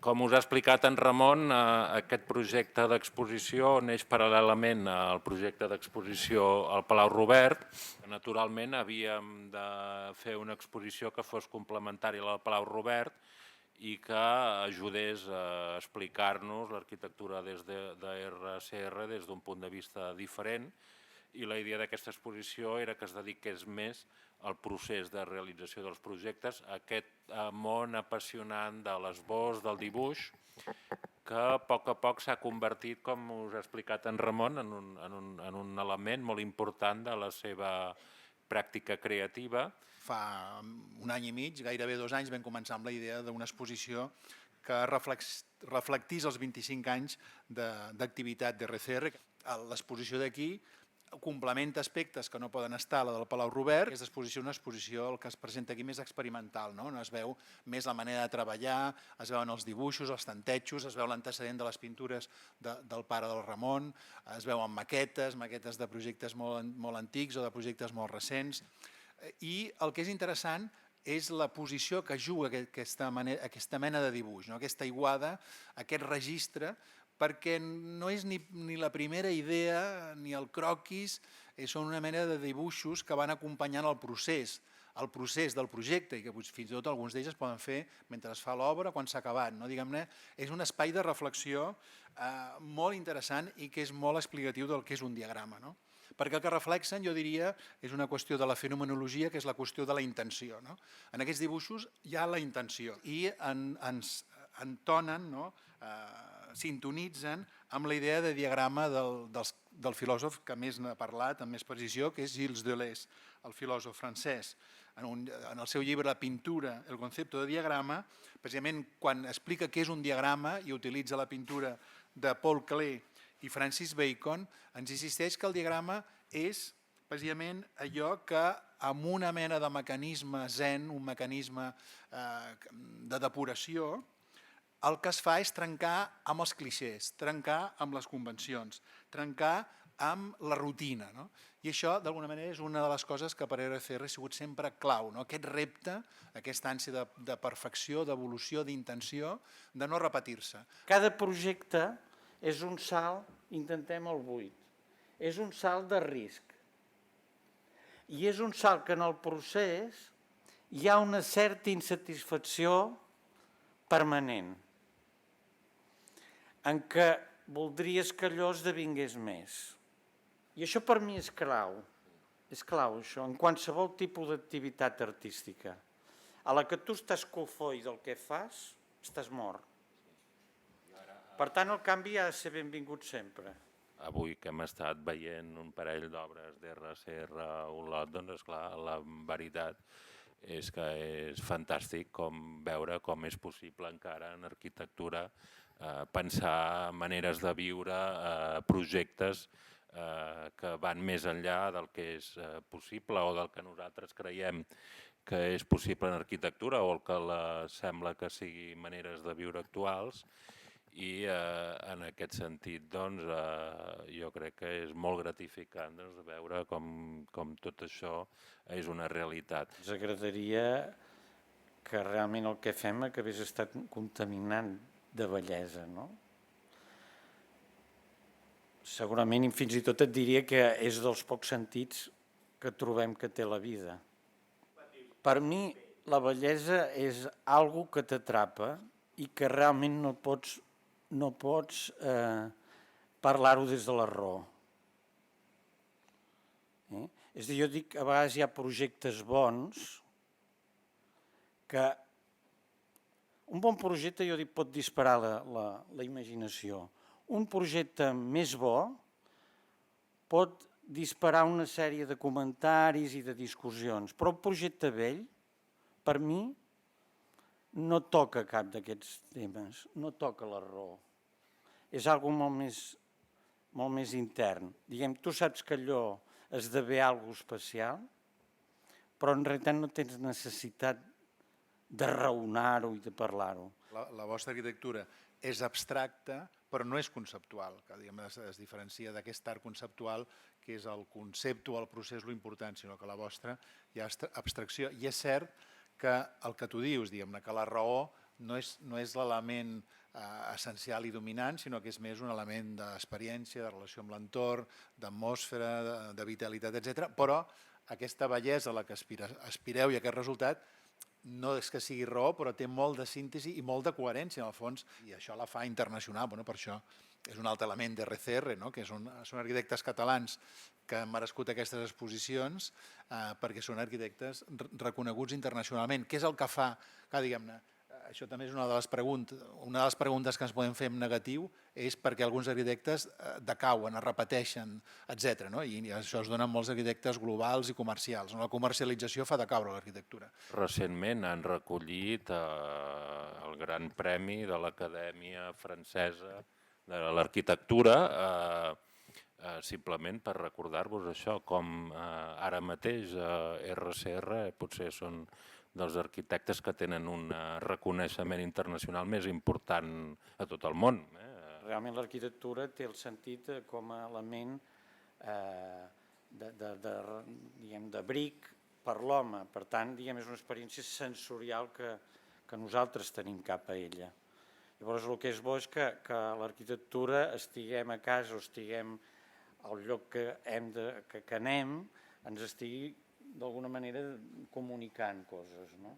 Com us ha explicat en Ramon, aquest projecte d'exposició neix paral·lelament al projecte d'exposició al Palau Robert. Naturalment havíem de fer una exposició que fos complementària al Palau Robert i que ajudés a explicar-nos l'arquitectura des de RCR des d'un punt de vista diferent, i la idea d'aquesta exposició era que es dediqués més al procés de realització dels projectes, aquest món apassionant de l'esbós, del dibuix, que a poc s'ha convertit, com us ha explicat en Ramon, en un element molt important de la seva pràctica creativa. Fa un any i mig, gairebé 2 anys, vam començar amb la idea d'una exposició que reflectís els 25 anys d'activitat d'RCR. L'exposició d'aquí complementa aspectes que no poden estar a la del Palau Robert. Aquesta exposició és una exposició, el que es presenta aquí, més experimental, no? Es veu més la manera de treballar, es veuen els dibuixos, els tantejos, es veu l'antecedent de les pintures del pare del Ramon, es veuen maquetes de projectes molt antics o de projectes molt recents. I el que és interessant és la posició que juga aquesta mena de dibuix, aquesta aiguada, aquest registre, perquè no és ni la primera idea ni el croquis, són una mena de dibuixos que van acompanyant el procés del projecte, i que fins i tot alguns d'ells es poden fer mentre es fa l'obra, quan s'ha acabat. És un espai de reflexió molt interessant i que és molt explicatiu del que és un diagrama. Perquè el que reflexen, jo diria, és una qüestió de la fenomenologia, que és la qüestió de la intenció. En aquests dibuixos hi ha la intenció i ens entonen, sintonitzen amb la idea de diagrama del filòsof que més n'ha parlat amb més precisió, que és Gilles Deleuze, el filòsof francès. En el seu llibre La pintura, el concepte de diagrama, precisament quan explica què és un diagrama i utilitza la pintura de Paul Klee i Francis Bacon, ens insisteix que el diagrama és precisament allò que amb una mena de mecanisme zen, un mecanisme de depuració, el que es fa és trencar amb els clixés, trencar amb les convencions, trencar amb la rutina. I això, d'alguna manera, és una de les coses que per RCR ha sigut sempre clau, aquest repte, aquesta ànsia de perfecció, d'evolució, d'intenció, de no repetir-se. Cada projecte és un salt, intentem el buit, és un salt de risc. I és un salt que en el procés hi ha una certa insatisfacció permanent, en què voldries que allò esdevingués més. I això per mi és clau això, en qualsevol tipus d'activitat artística. A la que tu estàs cofoi del que fas, estàs mort. Per tant, el canvi ha de ser benvingut sempre. Avui que hem estat veient un parell d'obres d'RCR a Olot, doncs esclar, la veritat és que és fantàstic veure com és possible encara en arquitectura pensar maneres de viure, projectes que van més enllà del que és possible o del que nosaltres creiem que és possible en arquitectura o el que sembla que sigui maneres de viure actuals. I en aquest sentit jo crec que és molt gratificant veure com tot això és una realitat. Ens agradaria que realment el que fem acabés estat contaminant de bellesa, no? Segurament, fins i tot et diria que és dels pocs sentits que trobem que té la vida. Per mi, la bellesa és algo que t'atrapa i que realment no pots parlar-ho des de la raó. És a dir, jo dic, a vegades hi ha projectes bons que un bon projecte, jo dic, pot disparar la imaginació. Un projecte més bo pot disparar una sèrie de comentaris i de discussions, però un projecte vell, per mi, no toca cap d'aquests temes, no toca la raó. És algo molt més intern. Diguem, tu saps que allò esdevé algo especial, però en realitat no tens necessitat de raonar-ho i de parlar-ho. La vostra arquitectura és abstracta, però no és conceptual, que es diferencia d'aquest art conceptual, que és el concepte o el procés l'important, sinó que la vostra hi ha abstracció. I és cert que el que tu dius, que la raó no és l'element essencial i dominant, sinó que és més un element d'experiència, de relació amb l'entorn, d'atmosfera, de vitalitat, etc. Però aquesta bellesa a la que aspireu i aquest resultat no és que sigui raó, però té molt de síntesi i molt de coherència, en el fons, i això la fa internacional. Bueno, per això és un altre element d'RCR, no? Que són arquitectes catalans que han merescut aquestes exposicions perquè són arquitectes reconeguts internacionalment. Què és el que fa, que diguem-ne, això també és una de les preguntes que ens podem fer en negatiu, és perquè alguns arquitectes decauen, es repeteixen, etc. I això es dona en molts arquitectes globals i comercials. La comercialització fa decaure l'arquitectura. Recentment han recollit el Gran Premi de l'Acadèmia Francesa de l'Arquitectura, simplement per recordar-vos això, com ara mateix RCR potser són dels arquitectes que tenen un reconeixement internacional més important a tot el món. Realment l'arquitectura té el sentit com a element d'abric per l'home. Per tant, és una experiència sensorial que nosaltres tenim cap a ella. Llavors el que és bo és que l'arquitectura, estiguem a casa o estiguem al lloc que anem, ens estigui d'alguna manera comunicant coses, no?